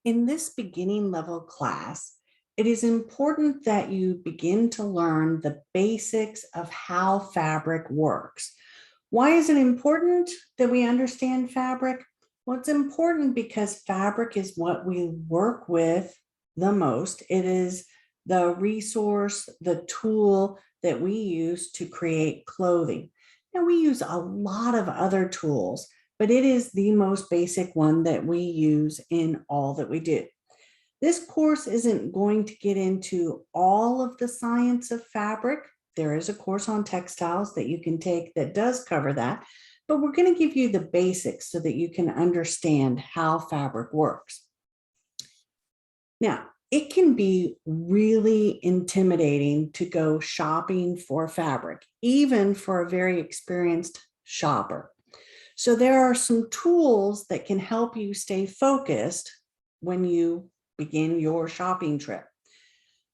In this beginning level class, it is important that you begin to learn the basics of how fabric works. Why is it important that we understand fabric? Well, it's important because fabric is what we work with the most. It is the resource, the tool that we use to create clothing. Now, we use a lot of other tools, but it is the most basic one that we use in all that we do. This course isn't going to get into all of the science of fabric. There is a course on textiles that you can take that does cover that, but we're going to give you the basics so that you can understand how fabric works. Now, it can be really intimidating to go shopping for fabric, even for a very experienced shopper. So there are some tools that can help you stay focused when you begin your shopping trip.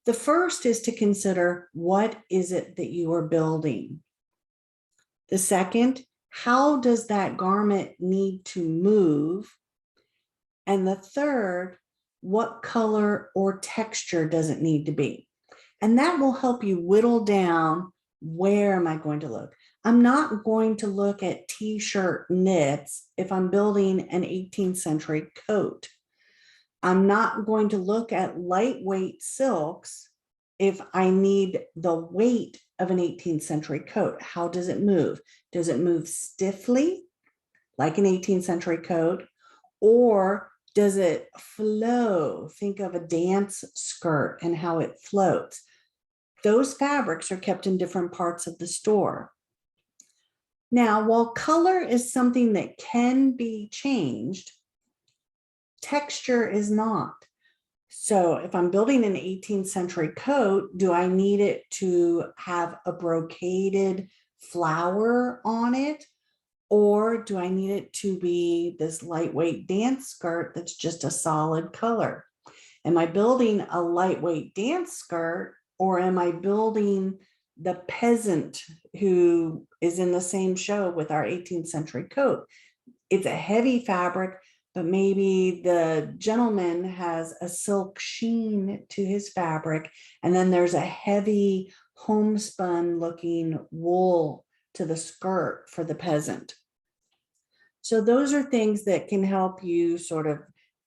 The first is to consider, what is it that you are building? The second, how does that garment need to move? And the third, what color or texture does it need to be? And that will help you whittle down, where am I going to look? I'm not going to look at t-shirt knits if I'm building an 18th century coat. I'm not going to look at lightweight silks if I need the weight of an 18th century coat. How does it move? Does it move stiffly like an 18th century coat, or does it flow? Think of a dance skirt and how it floats. Those fabrics are kept in different parts of the store. Now, while color is something that can be changed, texture is not. So if I'm building an 18th century coat, do I need it to have a brocaded flower on it? Or do I need it to be this lightweight dance skirt that's just a solid color? Am I building a lightweight dance skirt, or am I building the peasant who is in the same show with our 18th century coat? It's a heavy fabric, but maybe the gentleman has a silk sheen to his fabric, and then there's a heavy homespun looking wool to the skirt for the peasant. So those are things that can help you sort of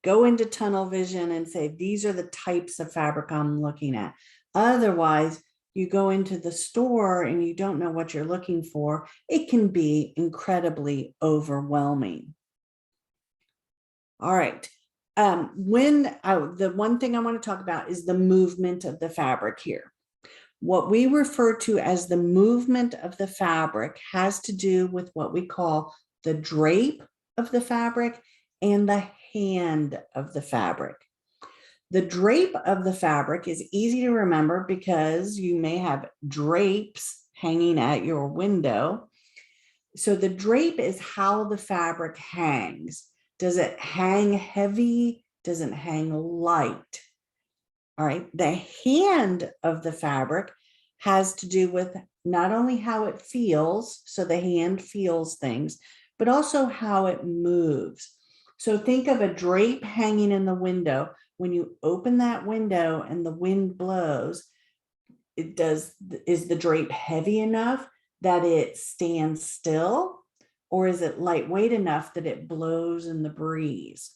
go into tunnel vision and say, these are the types of fabric I'm looking at. Otherwise, you go into the store and you don't know what you're looking for. It can be incredibly overwhelming. All right. The one thing I want to talk about is the movement of the fabric here. What we refer to as the movement of the fabric has to do with what we call the drape of the fabric and the hand of the fabric. The drape of the fabric is easy to remember because you may have drapes hanging at your window. So the drape is how the fabric hangs. Does it hang heavy? Does it hang light? All right, the hand of the fabric has to do with not only how it feels, so the hand feels things, but also how it moves. So think of a drape hanging in the window. When you open that window and the wind blows, is the drape heavy enough that it stands still, or is it lightweight enough that it blows in the breeze?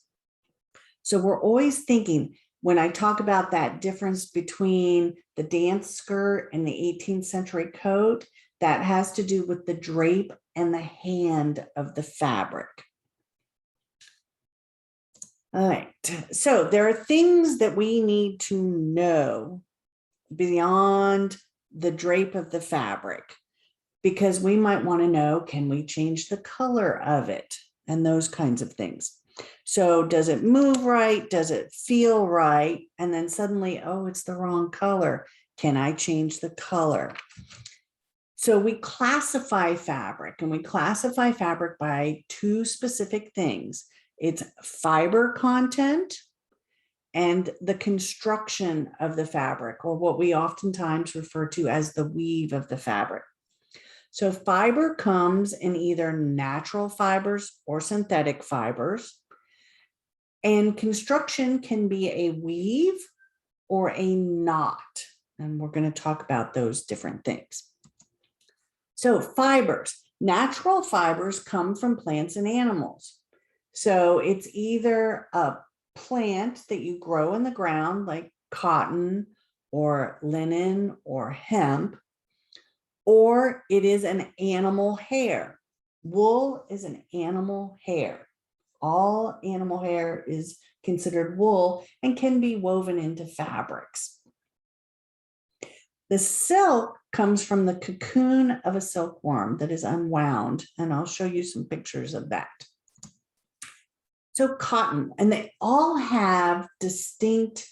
So we're always thinking, when I talk about that difference between the dance skirt and the 18th century coat, that has to do with the drape and the hand of the fabric. All right, so there are things that we need to know beyond the drape of the fabric, because we might want to know, can we change the color of it and those kinds of things. So does it move right? Does it feel right? And then suddenly, oh, it's the wrong color. Can I change the color? So we classify fabric, and we classify fabric by two specific things. It's fiber content and the construction of the fabric, or what we oftentimes refer to as the weave of the fabric. So fiber comes in either natural fibers or synthetic fibers. And construction can be a weave or a knot. And we're going to talk about those different things. So fibers, natural fibers come from plants and animals. So it's either a plant that you grow in the ground like cotton or linen or hemp, or it is an animal hair. Wool is an animal hair. All animal hair is considered wool and can be woven into fabrics. The silk comes from the cocoon of a silkworm that is unwound, and I'll show you some pictures of that. So cotton, and they all have distinct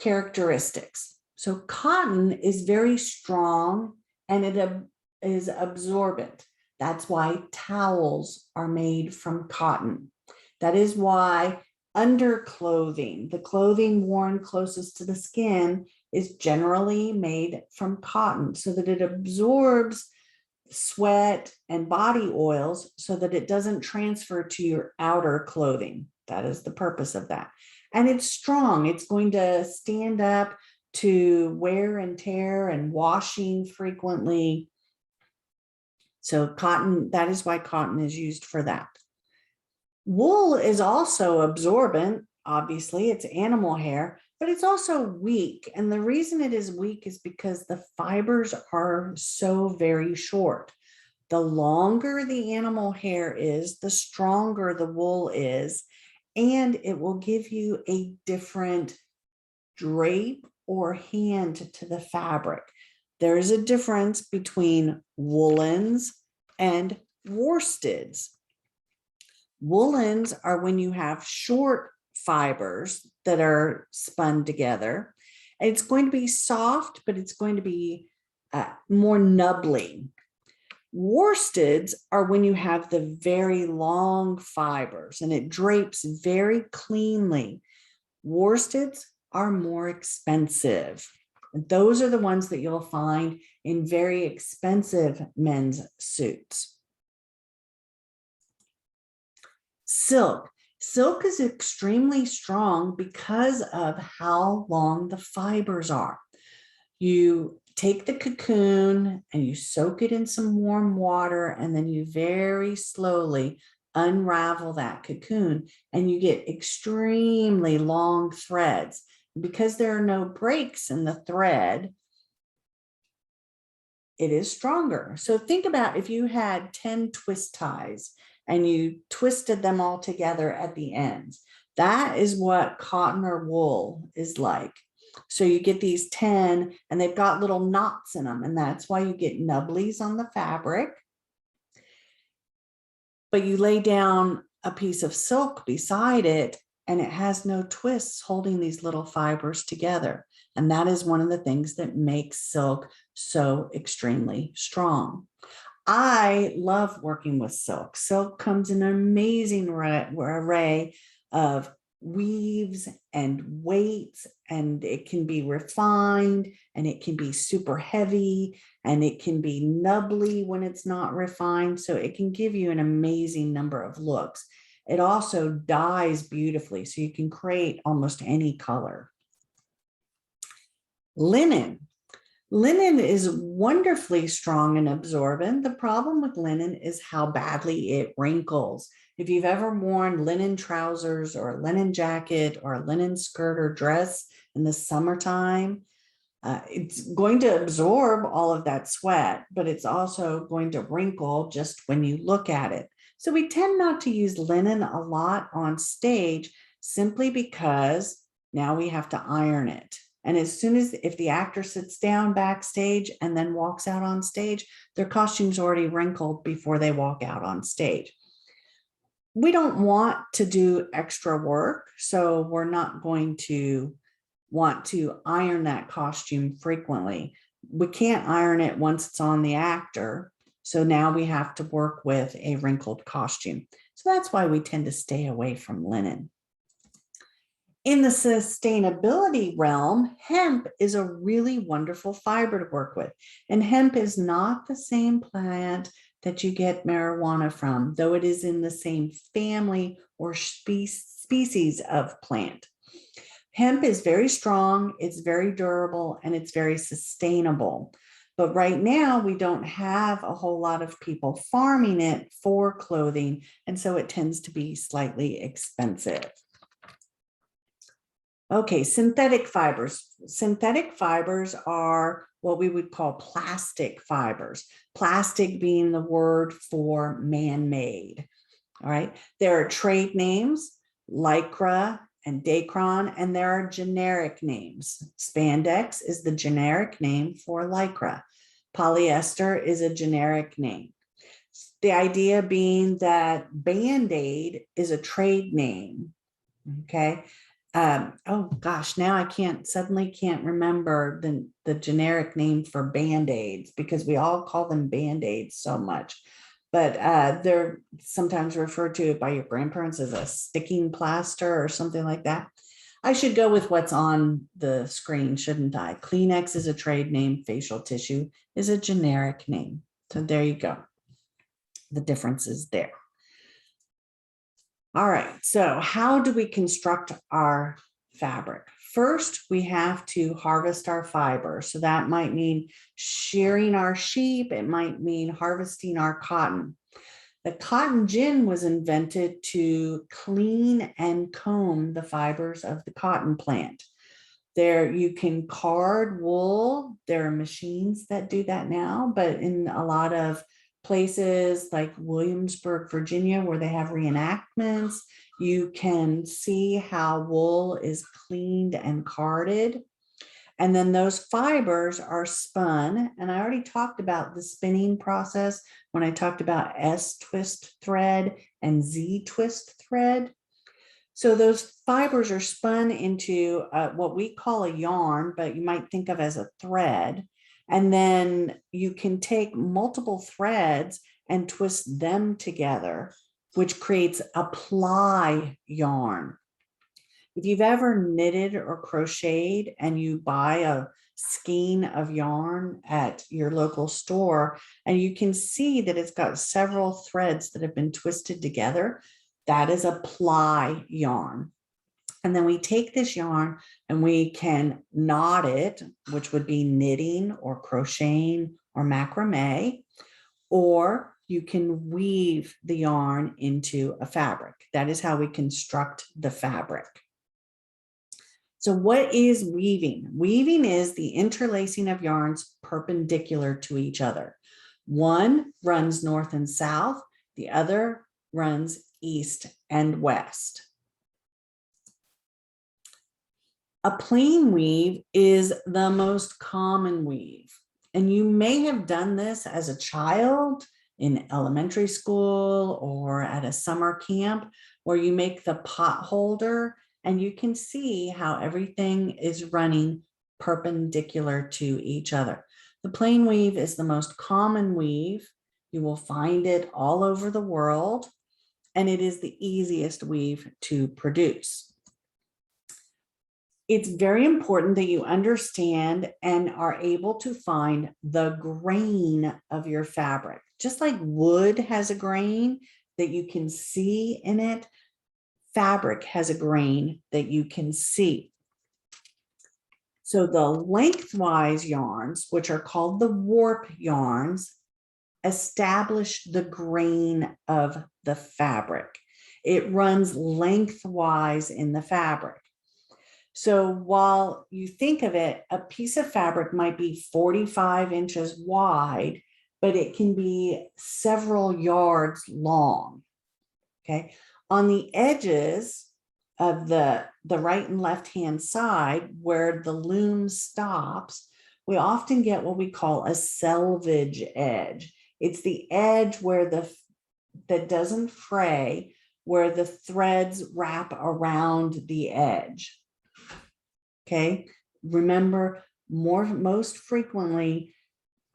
characteristics. So cotton is very strong and it is absorbent. That's why towels are made from cotton. That is why underclothing, the clothing worn closest to the skin, is generally made from cotton so that it absorbs sweat and body oils so that it doesn't transfer to your outer clothing. That is the purpose of that. And it's strong. It's going to stand up to wear and tear and washing frequently. So cotton, that is why cotton is used for that. Wool is also absorbent. Obviously, it's animal hair, but it's also weak. And the reason it is weak is because the fibers are so very short. The longer the animal hair is, the stronger the wool is, and it will give you a different drape or hand to the fabric. There is a difference between woolens and worsteds. Woolens are when you have short fibers that are spun together. It's going to be soft, but it's going to be more nubbly. Worsteds are when you have the very long fibers and it drapes very cleanly. Worsteds are more expensive. Those are the ones that you'll find in very expensive men's suits. Silk. Silk is extremely strong because of how long the fibers are. You take the cocoon and you soak it in some warm water, and then you very slowly unravel that cocoon and you get extremely long threads. Because there are no breaks in the thread, it is stronger. So think about if you had 10 twist ties and you twisted them all together at the ends. That is what cotton or wool is like. So you get these 10 and they've got little knots in them, and that's why you get nubblies on the fabric. But you lay down a piece of silk beside it and it has no twists holding these little fibers together. And that is one of the things that makes silk so extremely strong. I love working with silk. Silk comes in an amazing array of weaves and weights, and it can be refined and it can be super heavy and it can be nubbly when it's not refined. So it can give you an amazing number of looks. It also dyes beautifully, so you can create almost any color. Linen. Linen is wonderfully strong and absorbent. The problem with linen is how badly it wrinkles. If you've ever worn linen trousers or a linen jacket or a linen skirt or dress in the summertime, it's going to absorb all of that sweat, but it's also going to wrinkle just when you look at it. So we tend not to use linen a lot on stage simply because now we have to iron it. And as soon as if the actor sits down backstage and then walks out on stage, their costume's already wrinkled before they walk out on stage. We don't want to do extra work, so we're not going to want to iron that costume frequently. We can't iron it once it's on the actor. So now we have to work with a wrinkled costume. So that's why we tend to stay away from linen. In the sustainability realm, hemp is a really wonderful fiber to work with. And hemp is not the same plant that you get marijuana from, though it is in the same family or species species of plant. Hemp is very strong, it's very durable, and it's very sustainable. But right now, we don't have a whole lot of people farming it for clothing, and so it tends to be slightly expensive. Okay, synthetic fibers. Synthetic fibers are what we would call plastic fibers, plastic being the word for man-made. All right, there are trade names, Lycra and Dacron, and there are generic names. Spandex is the generic name for Lycra. Polyester is a generic name. The idea being that Band-Aid is a trade name, okay? Oh gosh, now I suddenly can't remember the generic name for Band-Aids because we all call them Band-Aids so much. But they're sometimes referred to by your grandparents as a sticking plaster or something like that. I should go with what's on the screen, shouldn't I? Kleenex is a trade name. Facial tissue is a generic name. So there you go. The difference is there. All right, so how do we construct our fabric? First, we have to harvest our fiber. So that might mean shearing our sheep. It might mean harvesting our cotton. The cotton gin was invented to clean and comb the fibers of the cotton plant. There you can card wool. There are machines that do that now, but in a lot of places like Williamsburg, Virginia, where they have reenactments, you can see how wool is cleaned and carded. And then those fibers are spun. And I already talked about the spinning process when I talked about S-twist thread and Z-twist thread. So those fibers are spun into what we call a yarn, but you might think of as a thread. And then you can take multiple threads and twist them together, which creates a ply yarn. If you've ever knitted or crocheted and you buy a skein of yarn at your local store, and you can see that it's got several threads that have been twisted together, that is a ply yarn. And then we take this yarn and we can knot it, which would be knitting or crocheting or macrame, or you can weave the yarn into a fabric. That is how we construct the fabric. So what is weaving? Weaving is the interlacing of yarns perpendicular to each other. One runs north and south, the other runs east and west. A plain weave is the most common weave. And you may have done this as a child in elementary school or at a summer camp where you make the pot holder and you can see how everything is running perpendicular to each other. The plain weave is the most common weave. You will find it all over the world, and it is the easiest weave to produce. It's very important that you understand and are able to find the grain of your fabric. Just like wood has a grain that you can see in it, fabric has a grain that you can see. So the lengthwise yarns, which are called the warp yarns, establish the grain of the fabric. It runs lengthwise in the fabric. So while you think of it, a piece of fabric might be 45 inches wide, but it can be several yards long, okay? On the edges of the right and left-hand side where the loom stops, we often get what we call a selvage edge. It's the edge where that doesn't fray, where the threads wrap around the edge. Okay, remember, most frequently,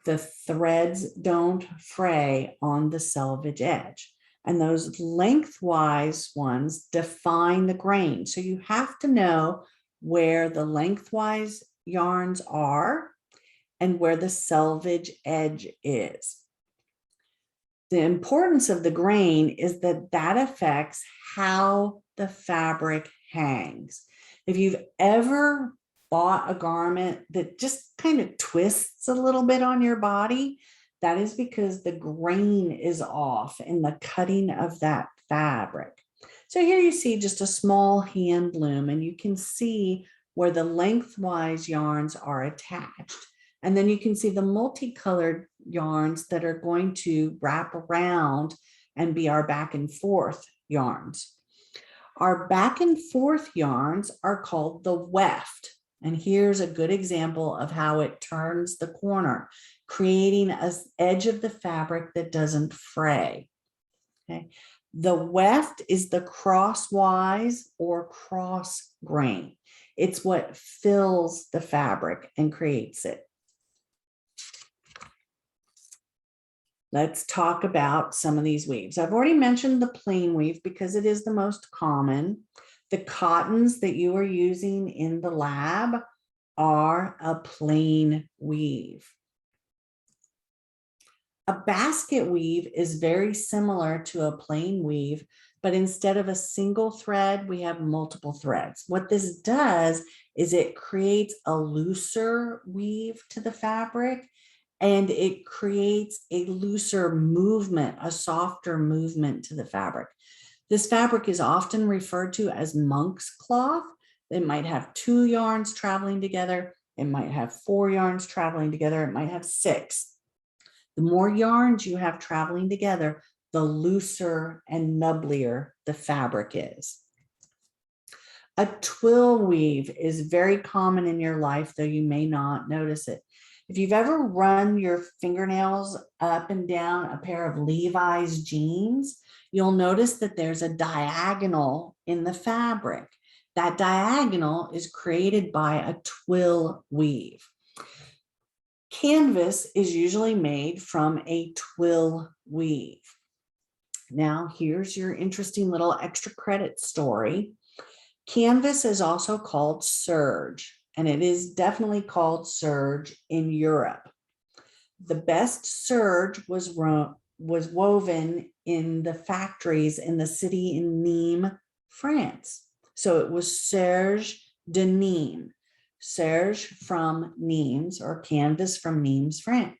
the threads don't fray on the selvage edge. And those lengthwise ones define the grain. So you have to know where the lengthwise yarns are and where the selvage edge is. The importance of the grain is that that affects how the fabric hangs. If you've ever bought a garment that just kind of twists a little bit on your body, that is because the grain is off in the cutting of that fabric. So here you see just a small hand loom, and you can see where the lengthwise yarns are attached. And then you can see the multicolored yarns that are going to wrap around and be our back and forth yarns. Our back and forth yarns are called the weft. And here's a good example of how it turns the corner, creating an edge of the fabric that doesn't fray. Okay. The weft is the crosswise or cross grain. It's what fills the fabric and creates it. Let's talk about some of these weaves. I've already mentioned the plain weave because it is the most common. The cottons that you are using in the lab are a plain weave. A basket weave is very similar to a plain weave, but instead of a single thread, we have multiple threads. What this does is it creates a looser weave to the fabric, and it creates a looser movement, a softer movement to the fabric. This fabric is often referred to as monk's cloth. It might have 2 yarns traveling together. It might have 4 yarns traveling together. It might have 6. The more yarns you have traveling together, the looser and nubblier the fabric is. A twill weave is very common in your life, though you may not notice it. If you've ever run your fingernails up and down a pair of Levi's jeans, you'll notice that there's a diagonal in the fabric. That diagonal is created by a twill weave. Canvas is usually made from a twill weave. Now, here's your interesting little extra credit story. Canvas is also called serge, and it is definitely called serge in Europe. The best serge was woven in the factories in the city in Nîmes, France. So it was serge de Nîmes, serge from Nîmes, or canvas from Nîmes, France.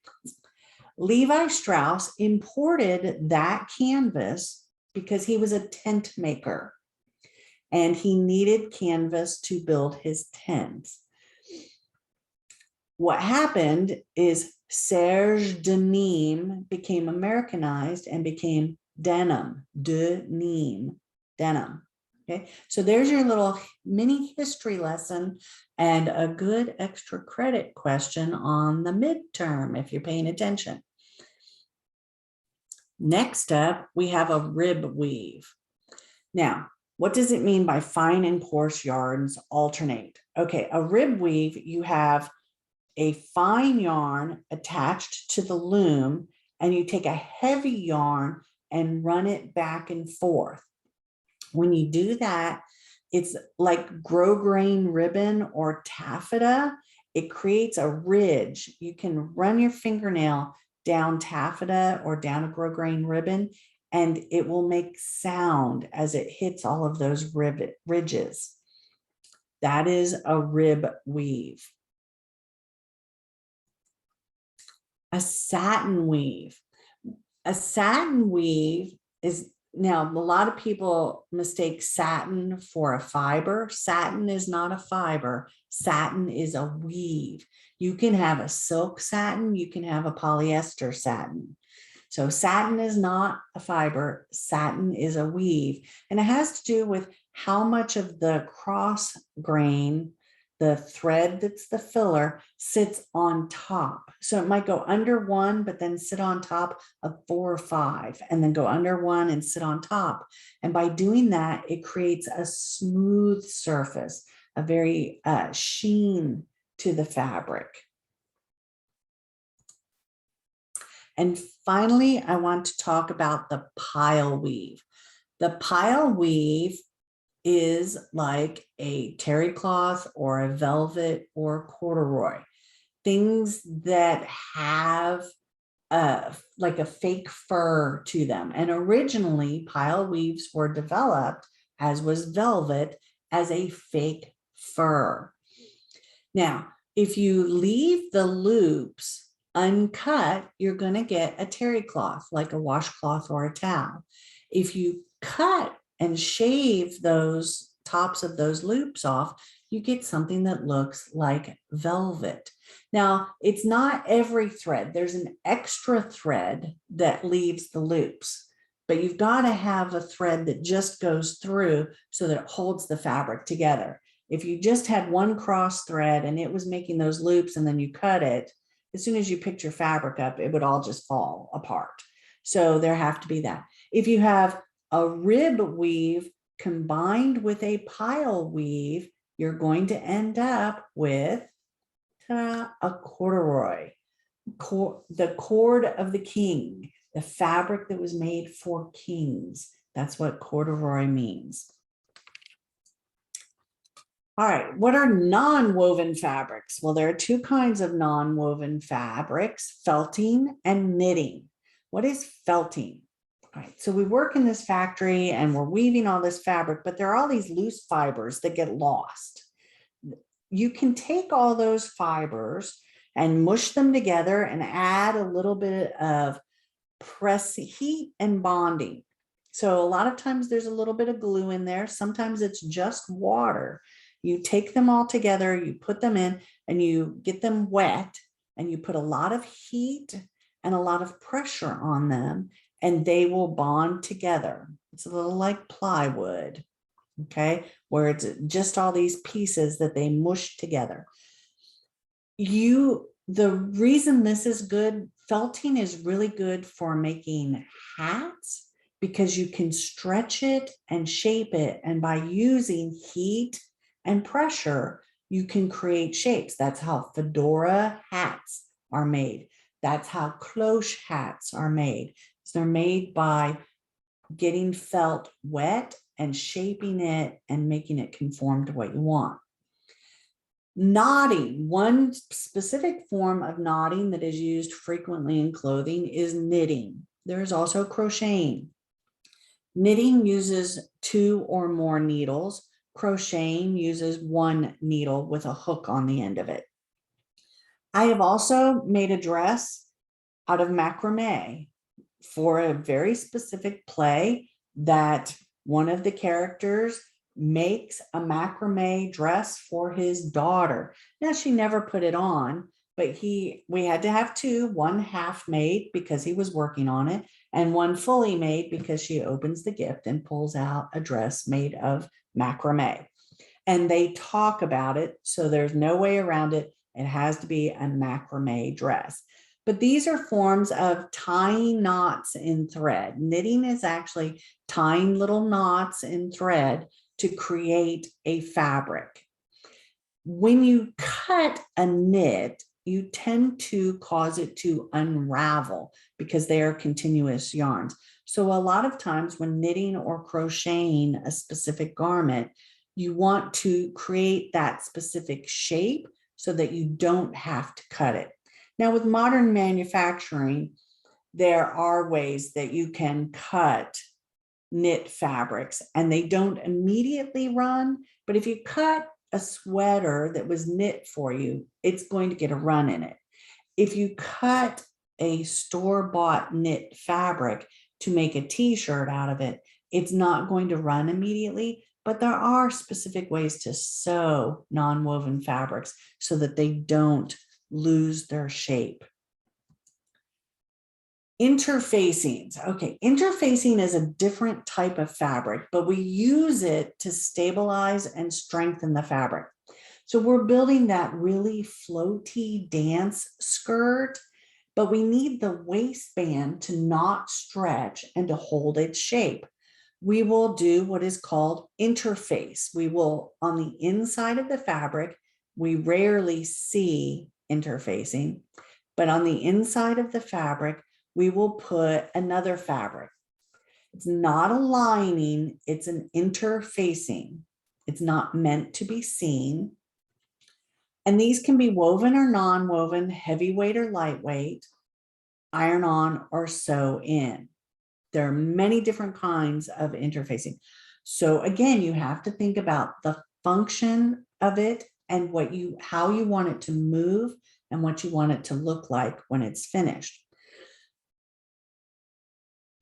Levi Strauss imported that canvas because he was a tent maker and he needed canvas to build his tents. What happened is serge de Nîmes became Americanized and became denim, de Nîmes, denim. Okay, so there's your little mini history lesson and a good extra credit question on the midterm if you're paying attention. Next up, we have a rib weave. Now, what does it mean by fine and coarse yarns alternate? Okay, a rib weave, you have a fine yarn attached to the loom, and you take a heavy yarn and run it back and forth. When you do that, it's like grosgrain ribbon or taffeta. It creates a ridge. You can run your fingernail down taffeta or down a grosgrain ribbon, and it will make sound as it hits all of those ridges. That is a rib weave. A satin weave. A satin weave is, now a lot of people mistake satin for a fiber. Satin is not a fiber. Satin is a weave. You can have a silk satin, you can have a polyester satin. So satin is not a fiber, satin is a weave. And it has to do with how much of the cross grain, the thread that's the filler, sits on top. So it might go under one, but then sit on top of 4 or 5, and then go under one and sit on top. And by doing that, it creates a smooth surface, a very sheen to the fabric. And finally, I want to talk about the pile weave. The pile weave is like a terry cloth or a velvet or corduroy, things that have like a fake fur to them. And originally, pile weaves were developed as was velvet, as a fake fur. Now, if you leave the loops uncut, you're going to get a terry cloth, like a washcloth or a towel. If you cut and shave those tops of those loops off, you get something that looks like velvet. Now, it's not every thread. There's an extra thread that leaves the loops, but you've got to have a thread that just goes through so that it holds the fabric together. If you just had one cross thread and it was making those loops and then you cut it, as soon as you picked your fabric up, it would all just fall apart. So there have to be that. If you have a rib weave combined with a pile weave, you're going to end up with a corduroy, the cord of the king, the fabric that was made for kings. That's what corduroy means. All right, what are non-woven fabrics? Well, there are two kinds of non-woven fabrics, felting and knitting. What is felting? All right, so we work in this factory and we're weaving all this fabric, but there are all these loose fibers that get lost. You can take all those fibers and mush them together and add a little bit of press heat and bonding. So a lot of times there's a little bit of glue in there. Sometimes it's just water. You take them all together, you put them in and you get them wet and you put a lot of heat and a lot of pressure on them and they will bond together. It's a little like plywood, okay, where it's just all these pieces that they mush together. The reason this is good, felting is really good for making hats because you can stretch it and shape it. And by using heat and pressure, you can create shapes. That's how fedora hats are made. That's how cloche hats are made. So they're made by getting felt wet and shaping it and making it conform to what you want. Knotting, one specific form of knotting that is used frequently in clothing is knitting. There's also crocheting. Knitting uses 2 or more needles. Crocheting uses 1 needle with a hook on the end of it. I have also made a dress out of macrame for a very specific play that one of the characters makes a macrame dress for his daughter. Now, she never put it on, but we had to have 2, one half made because he was working on it, and one fully made because she opens the gift and pulls out a dress made of macrame. And they talk about it, so there's no way around it. It has to be a macrame dress. But these are forms of tying knots in thread. Knitting is actually tying little knots in thread to create a fabric. When you cut a knit, you tend to cause it to unravel because they are continuous yarns. So a lot of times when knitting or crocheting a specific garment, you want to create that specific shape so that you don't have to cut it. Now, with modern manufacturing, there are ways that you can cut knit fabrics and they don't immediately run. But if you cut a sweater that was knit for you, it's going to get a run in it. If you cut a store-bought knit fabric to make a t-shirt out of it, it's not going to run immediately. But there are specific ways to sew non-woven fabrics so that they don't lose their shape. Interfacings. Okay, interfacing is a different type of fabric, but we use it to stabilize and strengthen the fabric. So we're building that really floaty dance skirt, but we need the waistband to not stretch and to hold its shape. We will do what is called interface. We will, on the inside of the fabric, we rarely see interfacing, but on the inside of the fabric, we will put another fabric. It's not a lining, it's an interfacing. It's not meant to be seen. And these can be woven or non-woven, heavyweight or lightweight, iron on or sew in. There are many different kinds of interfacing. So again, you have to think about the function of it and how you want it to move and what you want it to look like when it's finished.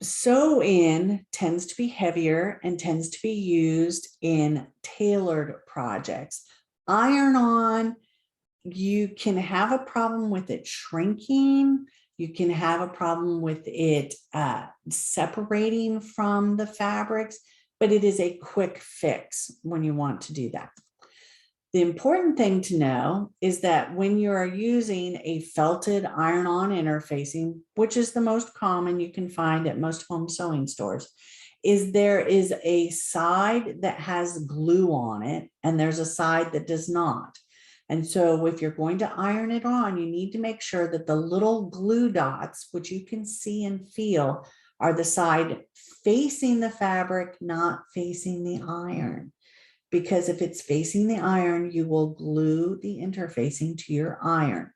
Sew in tends to be heavier and tends to be used in tailored projects. Iron on, you can have a problem with it shrinking. You can have a problem with it separating from the fabrics, but it is a quick fix when you want to do that. The important thing to know is that when you are using a felted iron-on interfacing, which is the most common you can find at most home sewing stores, is there is a side that has glue on it and there's a side that does not. And so if you're going to iron it on, you need to make sure that the little glue dots, which you can see and feel, are the side facing the fabric, not facing the iron. Because if it's facing the iron, you will glue the interfacing to your iron.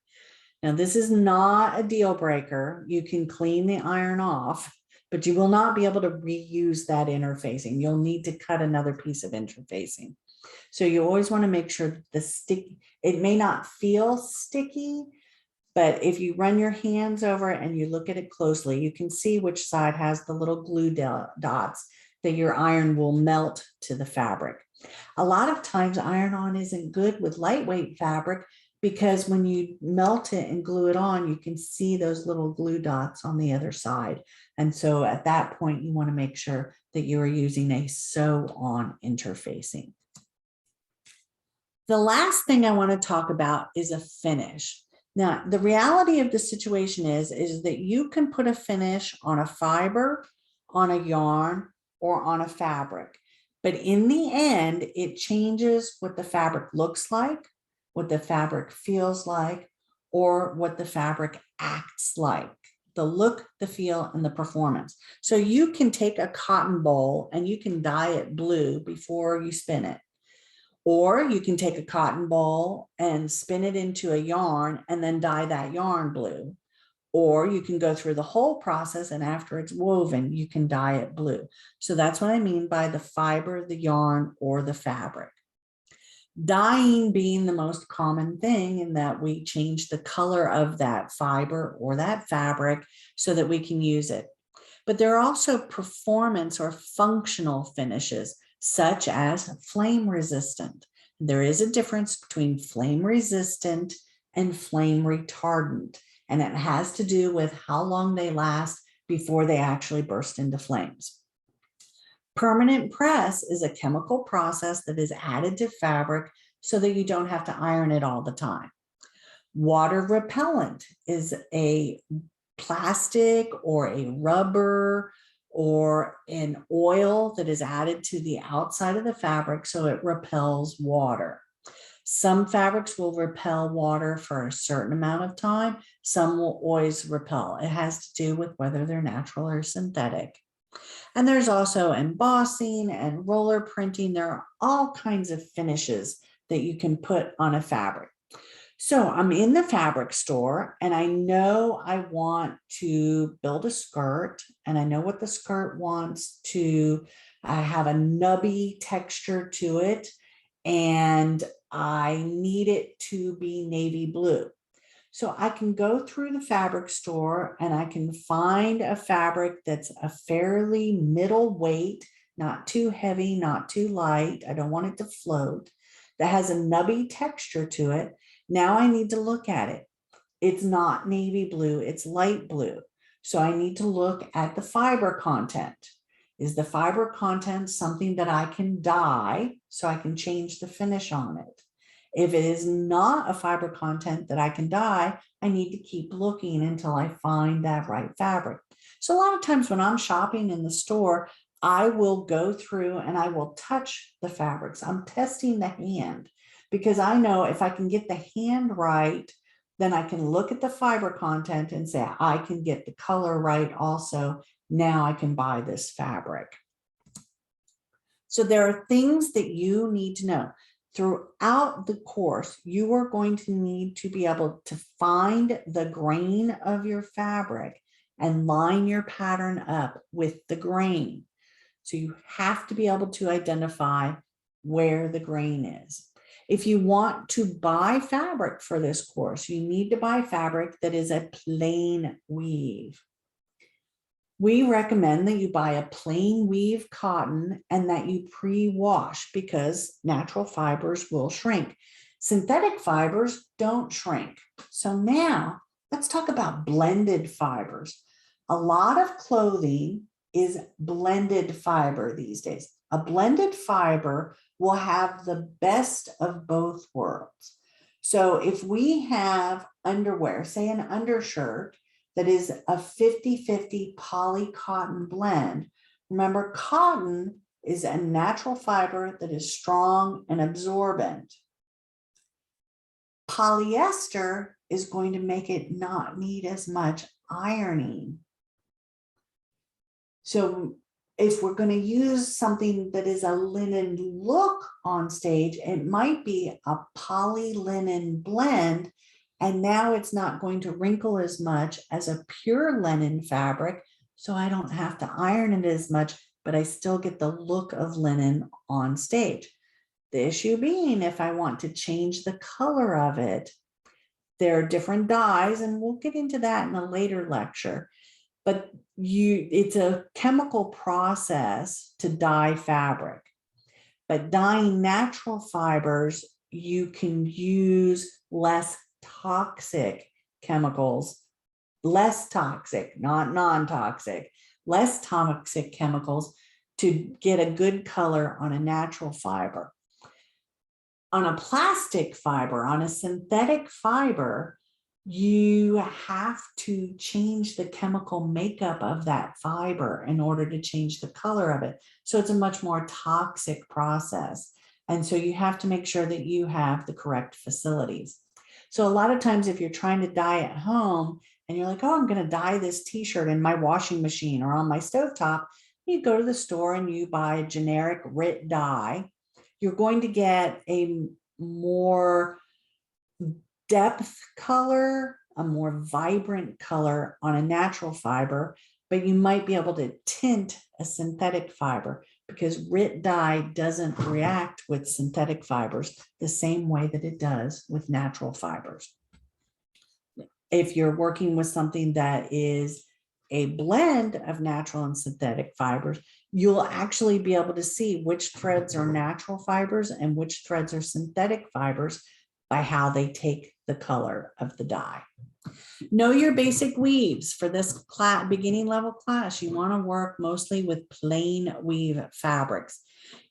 Now, this is not a deal breaker. You can clean the iron off, but you will not be able to reuse that interfacing. You'll need to cut another piece of interfacing. So you always want to make sure it may not feel sticky, but if you run your hands over it and you look at it closely, you can see which side has the little glue dots that your iron will melt to the fabric. A lot of times iron-on isn't good with lightweight fabric because when you melt it and glue it on, you can see those little glue dots on the other side. And so at that point, you want to make sure that you are using a sew-on interfacing. The last thing I want to talk about is a finish. Now, the reality of the situation is that you can put a finish on a fiber, on a yarn, or on a fabric. But in the end, it changes what the fabric looks like, what the fabric feels like, or what the fabric acts like. The look, the feel, and the performance. So you can take a cotton ball and you can dye it blue before you spin it. Or you can take a cotton ball and spin it into a yarn and then dye that yarn blue. Or you can go through the whole process and after it's woven, you can dye it blue. So that's what I mean by the fiber, the yarn, or the fabric. Dyeing being the most common thing in that we change the color of that fiber or that fabric so that we can use it. But there are also performance or functional finishes, such as flame resistant. There is a difference between flame resistant and flame retardant, and it has to do with how long they last before they actually burst into flames. Permanent press is a chemical process that is added to fabric so that you don't have to iron it all the time. Water repellent is a plastic or a rubber or an oil that is added to the outside of the fabric so it repels water. Some fabrics will repel water for a certain amount of time. Some will always repel. It has to do with whether they're natural or synthetic. And there's also embossing and roller printing. There are all kinds of finishes that you can put on a fabric. So I'm in the fabric store and I know I want to build a skirt and I know what the skirt wants to have a nubby texture to it. And I need it to be navy blue. So I can go through the fabric store and I can find a fabric that's a fairly middle weight, not too heavy, not too light. I don't want it to float, that has a nubby texture to it. Now I need to look at it. It's not navy blue, it's light blue. So I need to look at the fiber content. Is the fiber content something that I can dye so I can change the finish on it? If it is not a fiber content that I can dye, I need to keep looking until I find that right fabric. So a lot of times when I'm shopping in the store, I will go through and I will touch the fabrics. I'm testing the hand because I know if I can get the hand right, then I can look at the fiber content and say, I can get the color right also. Now I can buy this fabric. So there are things that you need to know. Throughout the course, you are going to need to be able to find the grain of your fabric and line your pattern up with the grain. So you have to be able to identify where the grain is. If you want to buy fabric for this course, you need to buy fabric that is a plain weave. We recommend that you buy a plain weave cotton and that you pre-wash because natural fibers will shrink. Synthetic fibers don't shrink. So now let's talk about blended fibers. A lot of clothing is blended fiber these days. A blended fiber will have the best of both worlds. So if we have underwear, say an undershirt, that is a 50-50 poly cotton blend. Remember, cotton is a natural fiber that is strong and absorbent. Polyester is going to make it not need as much ironing. So if we're going to use something that is a linen look on stage, it might be a poly linen blend. And now it's not going to wrinkle as much as a pure linen fabric. So I don't have to iron it as much, but I still get the look of linen on stage. The issue being, if I want to change the color of it, there are different dyes, and we'll get into that in a later lecture. But it's a chemical process to dye fabric. But dyeing natural fibers, you can use less toxic chemicals, less toxic, not non-toxic, less toxic chemicals to get a good color on a natural fiber. On a plastic fiber, on a synthetic fiber, you have to change the chemical makeup of that fiber in order to change the color of it. So it's a much more toxic process. And so you have to make sure that you have the correct facilities. So a lot of times if you're trying to dye at home and you're like, oh, I'm going to dye this t-shirt in my washing machine or on my stovetop, you go to the store and you buy a generic RIT dye. You're going to get a more depth color, a more vibrant color on a natural fiber, but you might be able to tint a synthetic fiber because RIT dye doesn't react with synthetic fibers the same way that it does with natural fibers. If you're working with something that is a blend of natural and synthetic fibers, you'll actually be able to see which threads are natural fibers and which threads are synthetic fibers by how they take the color of the dye. Know your basic weaves. For this class, beginning level class, you want to work mostly with plain weave fabrics.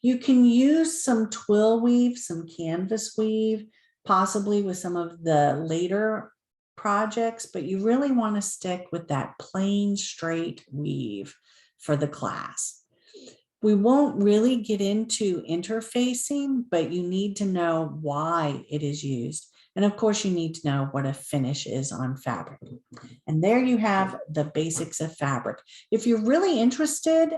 You can use some twill weave, some canvas weave, possibly with some of the later projects, but you really want to stick with that plain straight weave for the class. We won't really get into interfacing, but you need to know why it is used. And of course, you need to know what a finish is on fabric. And there you have the basics of fabric. If you're really interested,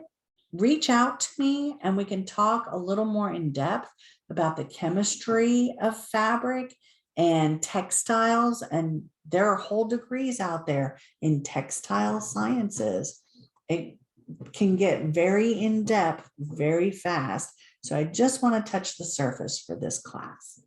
reach out to me and we can talk a little more in depth about the chemistry of fabric and textiles. And there are whole degrees out there in textile sciences. It can get very in depth very fast. So I just want to touch the surface for this class.